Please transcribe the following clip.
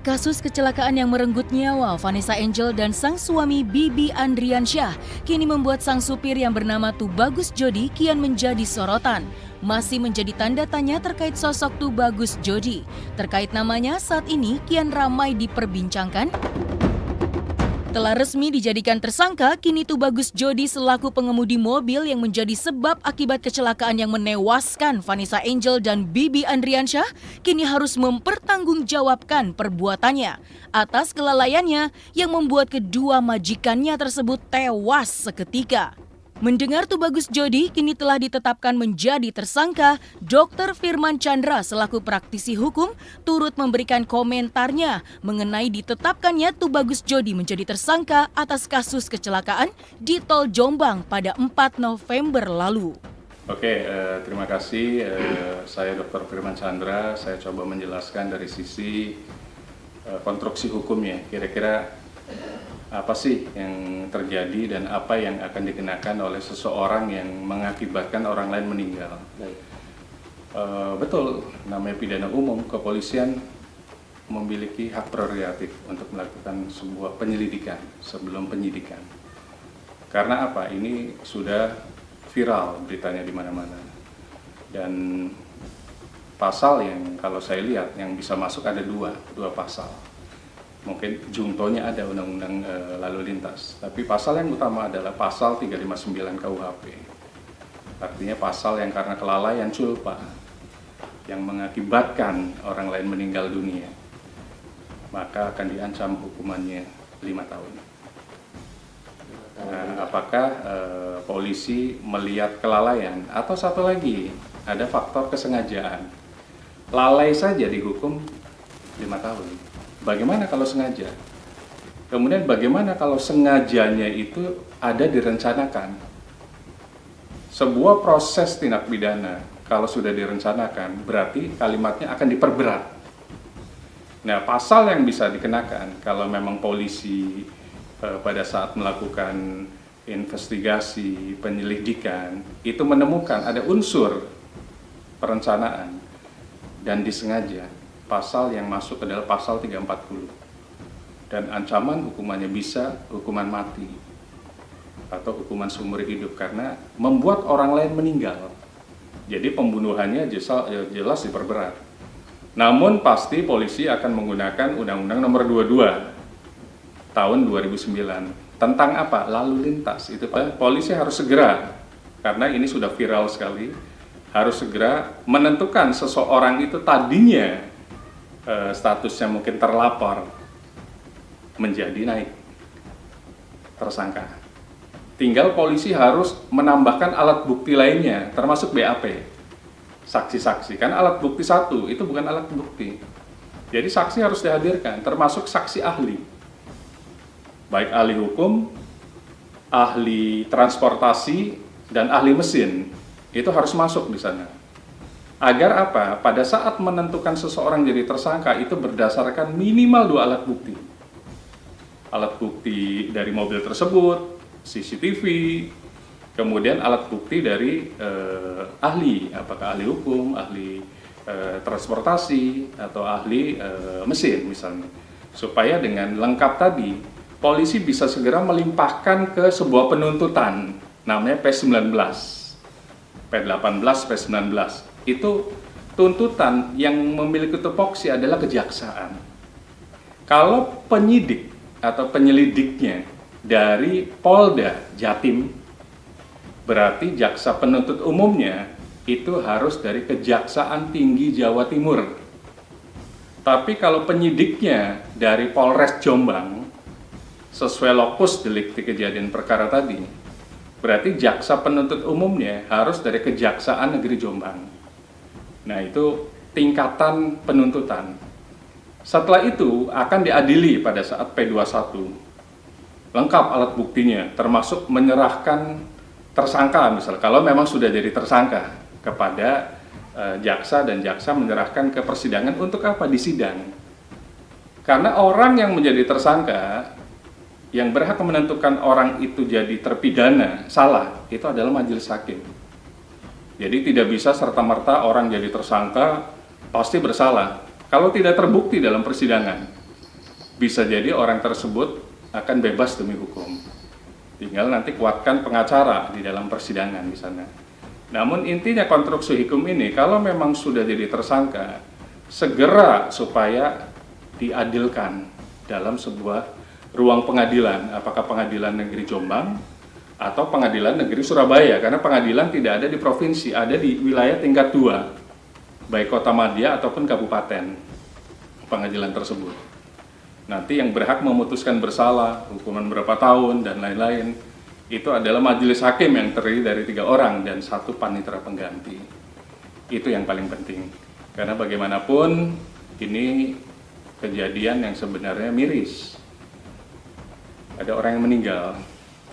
Kasus kecelakaan yang merenggut nyawa Vanessa Angel dan sang suami Bibi Andriansyah kini membuat sang supir yang bernama Tubagus Jody kian menjadi sorotan. Masih menjadi tanda tanya terkait sosok Tubagus Jody. Terkait namanya saat ini kian ramai diperbincangkan. Telah resmi dijadikan tersangka, kini Tubagus Jody selaku pengemudi mobil yang menjadi sebab akibat kecelakaan yang menewaskan Vanessa Angel dan Bibi Andriansyah kini harus mempertanggungjawabkan perbuatannya atas kelalaiannya yang membuat kedua majikannya tersebut tewas seketika. Mendengar Tubagus Jody kini telah ditetapkan menjadi tersangka, Dr. Firman Chandra selaku praktisi hukum turut memberikan komentarnya mengenai ditetapkannya Tubagus Jody menjadi tersangka atas kasus kecelakaan di Tol Jombang pada 4 November lalu. Oke, terima kasih. Saya Dr. Firman Chandra. Saya coba menjelaskan dari sisi konstruksi hukumnya. Kira-kira apa sih yang terjadi dan apa yang akan dikenakan oleh seseorang yang mengakibatkan orang lain meninggal. Betul, namanya pidana umum, kepolisian memiliki hak prerogatif untuk melakukan sebuah penyelidikan sebelum penyidikan. Karena apa? Ini sudah viral beritanya di mana-mana. Dan pasal yang kalau saya lihat yang bisa masuk ada dua pasal. Mungkin jungtonya ada undang-undang lalu lintas, tapi pasal yang utama adalah pasal 359 KUHP. Artinya pasal yang karena kelalaian culpa yang mengakibatkan orang lain meninggal dunia, maka akan diancam hukumannya 5 tahun. Nah, apakah polisi melihat kelalaian atau satu lagi ada faktor kesengajaan? Lalai saja dihukum 5 tahun. Bagaimana kalau sengaja? Kemudian bagaimana kalau sengajanya itu ada direncanakan? Sebuah proses tindak pidana kalau sudah direncanakan berarti kalimatnya akan diperberat. Nah, pasal yang bisa dikenakan kalau memang polisi pada saat melakukan investigasi, penyelidikan itu menemukan ada unsur perencanaan dan disengaja. Pasal yang masuk adalah pasal 340 dan ancaman hukumannya bisa hukuman mati atau hukuman seumur hidup karena membuat orang lain meninggal. Jadi pembunuhannya jelas diperberat. Namun pasti polisi akan menggunakan Undang-Undang Nomor 22 tahun 2009 tentang apa? Lalu lintas. Itu polisi harus segera, karena ini sudah viral sekali, harus segera menentukan seseorang itu tadinya statusnya mungkin terlapor menjadi naik tersangka. Tinggal polisi harus menambahkan alat bukti lainnya, termasuk BAP, saksi-saksi. Kan alat bukti satu itu bukan alat bukti. Jadi saksi harus dihadirkan, termasuk saksi ahli, baik ahli hukum, ahli transportasi, dan ahli mesin. Itu harus masuk di sana. Agar apa? Pada saat menentukan seseorang jadi tersangka itu berdasarkan minimal 2 alat bukti. Alat bukti dari mobil tersebut, CCTV, kemudian alat bukti dari ahli, apakah ahli hukum, ahli transportasi, atau ahli mesin misalnya. Supaya dengan lengkap tadi, polisi bisa segera melimpahkan ke sebuah penuntutan, namanya P19, P18, P19. Itu tuntutan yang memiliki tupoksi adalah kejaksaan. Kalau penyidik atau penyelidiknya dari Polda Jatim, berarti jaksa penuntut umumnya itu harus dari Kejaksaan Tinggi Jawa Timur. Tapi kalau penyidiknya dari Polres Jombang, sesuai lokus delikti kejadian perkara tadi, berarti jaksa penuntut umumnya harus dari Kejaksaan Negeri Jombang. Nah, itu tingkatan penuntutan. Setelah itu akan diadili pada saat P21. Lengkap alat buktinya, termasuk menyerahkan tersangka misalnya. Kalau memang sudah jadi tersangka kepada jaksa, dan jaksa menyerahkan ke persidangan untuk apa? Di sidang. Karena orang yang menjadi tersangka, yang berhak menentukan orang itu jadi terpidana salah, itu adalah majelis hakim. Jadi tidak bisa serta-merta orang jadi tersangka pasti bersalah kalau tidak terbukti dalam persidangan. bisa jadi orang tersebut akan bebas demi hukum. Tinggal nanti kuatkan pengacara di dalam persidangan di sana. Namun intinya konstruksi hukum ini, kalau memang sudah jadi tersangka, segera supaya diadilkan dalam sebuah ruang pengadilan, apakah pengadilan negeri Jombang atau pengadilan negeri Surabaya, karena pengadilan tidak ada di provinsi, ada di wilayah tingkat 2, baik kota madya ataupun kabupaten pengadilan tersebut. Nanti yang berhak memutuskan bersalah, hukuman berapa tahun, dan lain-lain, itu adalah majelis hakim yang terdiri dari 3 orang dan 1 panitera pengganti. Itu yang paling penting, karena bagaimanapun ini kejadian yang sebenarnya miris. Ada orang yang meninggal,